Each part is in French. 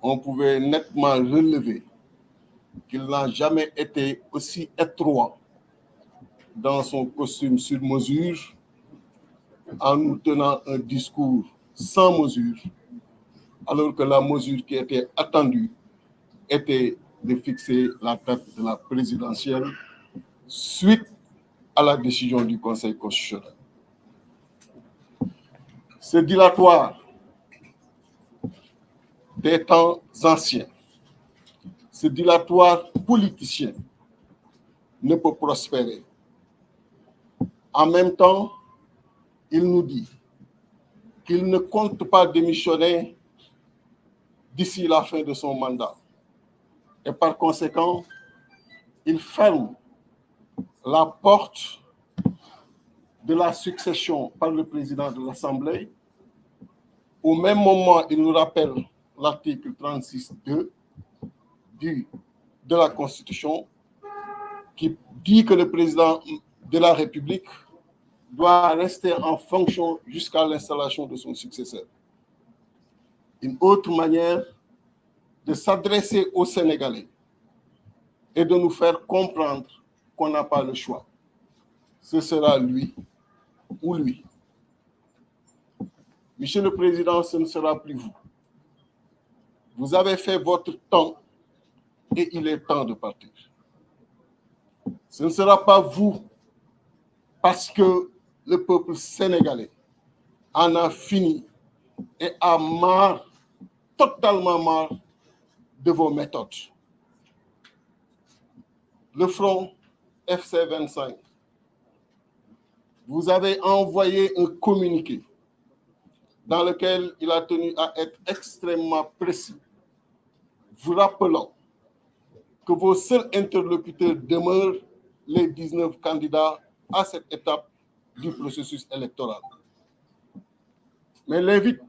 on pouvait nettement relever qu'il n'a jamais été aussi étroit dans son costume sur mesure, en nous tenant un discours sans mesure, alors que la mesure qui était attendue était de fixer la date de la présidentielle suite à la décision du Conseil constitutionnel. Ce dilatoire des temps anciens, ce dilatoire politicien ne peut prospérer. En même temps, il nous dit qu'il ne compte pas démissionner d'ici la fin de son mandat. Et par conséquent, il ferme la porte de la succession par le président de l'Assemblée. Au même moment, il nous rappelle l'article 36.2 de la Constitution qui dit que le président de la République doit rester en fonction jusqu'à l'installation de son successeur. Une autre manière de s'adresser aux Sénégalais et de nous faire comprendre qu'on n'a pas le choix. Ce sera lui ou lui. Monsieur le Président, ce ne sera plus vous. Vous avez fait votre temps et il est temps de partir. Ce ne sera pas vous parce que le peuple sénégalais en a fini et a marre, totalement marre de vos méthodes. Le front FC 25, vous avez envoyé un communiqué dans lequel il a tenu à être extrêmement précis, vous rappelant que vos seuls interlocuteurs demeurent les 19 candidats à cette étape du processus électoral. Mais l'invite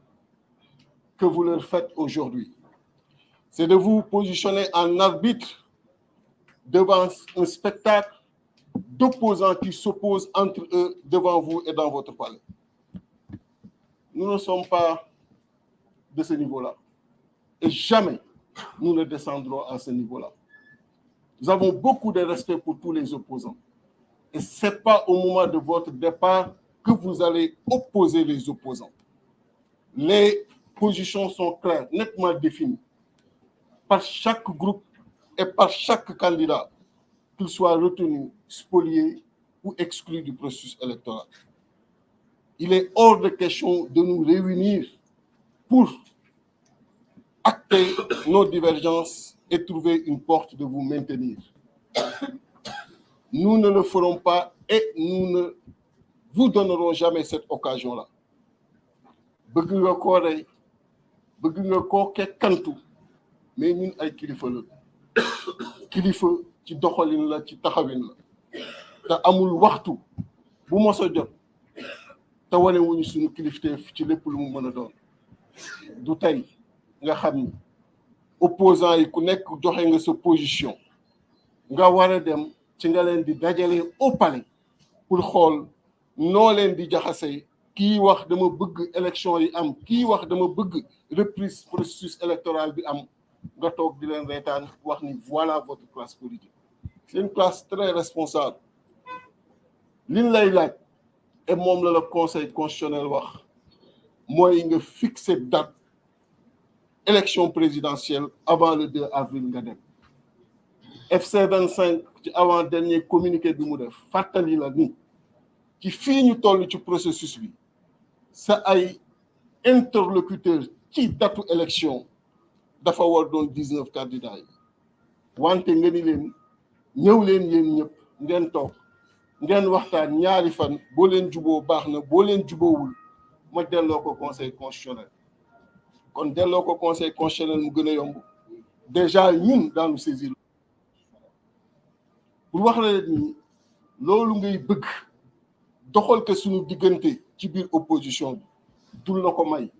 que vous leur faites aujourd'hui, c'est de vous positionner en arbitre devant un spectacle d'opposants qui s'opposent entre eux devant vous et dans votre palais. Nous ne sommes pas de ce niveau-là. Et jamais nous ne descendrons à ce niveau-là. Nous avons beaucoup de respect pour tous les opposants. Et ce n'est pas au moment de votre départ que vous allez opposer les opposants. Les positions sont claires, nettement définies, par chaque groupe et par chaque candidat, qu'il soit retenu, spolié ou exclu du processus électoral. Il est hors de question de nous réunir pour acter nos divergences et trouver une porte de vous maintenir. Nous ne le ferons pas et nous ne vous donnerons jamais cette occasion-là. Bëgg nga koo rey, bëgg nga koo kekkantu, mais ñun ay kilifa la kilifa ci doxalin la ci taxawin la te amul waxtu bu mos a jot te wane wuñu suñu kilifteef ci lépp lu mu mën a doon. Du tey nga xam ni opposant yi ku nekk joxe nga sa position nga war a dem ci nga leen di dajale au palais pour xool noo leen di jaxase kii wax dama bëgg élection yi am kii wax dama bëgg reprise processus électoral bi am nga toog di leen reetaan wax ni voilà votre classe politique. C'est une classe très responsable. Liñ lay laaj et moom la conseil constitutionnel wax mooy nga fixer date élection présidentielle avant le 2 avril nga dem. FC 25 ci avant dernier communiqué bi mu def fàttali la ni ci fii ñu toll ci processus bi sa ay interlocuteur ci datu élection dafa war doon 19 candidats yi wante nga ni leen ñëw leen yéen ñëpp ngeen toog ngeen waxtaan ñaari fan boo leen juboo baax na boo leen juboowul ma delloo ko conseil constitutionnel. Kon delloo ko conseil constitutionnel mu gën a yomb déjà ñun daanu saisir pour wax la ni loolu ngay bëgg doxal ko suñu diggante ci biir opposition bi dul la ko may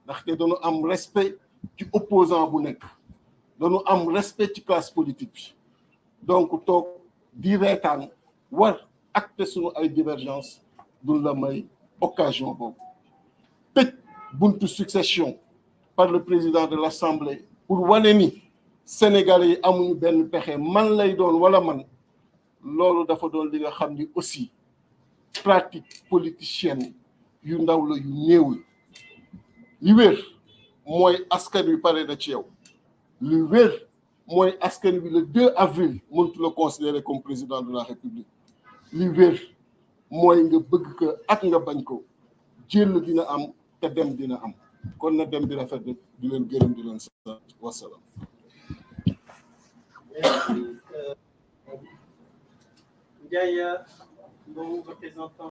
ndaxte dañu am respect ci opposant bu nekk dañu am respect ci classe politique bi donc toog di reetaan war acte suñu ay divergence dul la may occasion boobu tëj buntu succession par le président de l'Assemblée pour wane ni Sénégalais yi amuñu benn pexe man lay doon wala man loolu dafa doon li nga xam ni aussi pratique politicienne yu ndaw la yu néew li wér mooy askan wi pare na ci yow li wér mooy askan wi le 2 avril mëntu la considérer comme président de la République li wér mooy nga bëgg ko ak nga bañ ko jël dina am te dem dina am kon na dem di rafet di leen gërëm di leen sant wasalaam. Ndiaye, bon représentant.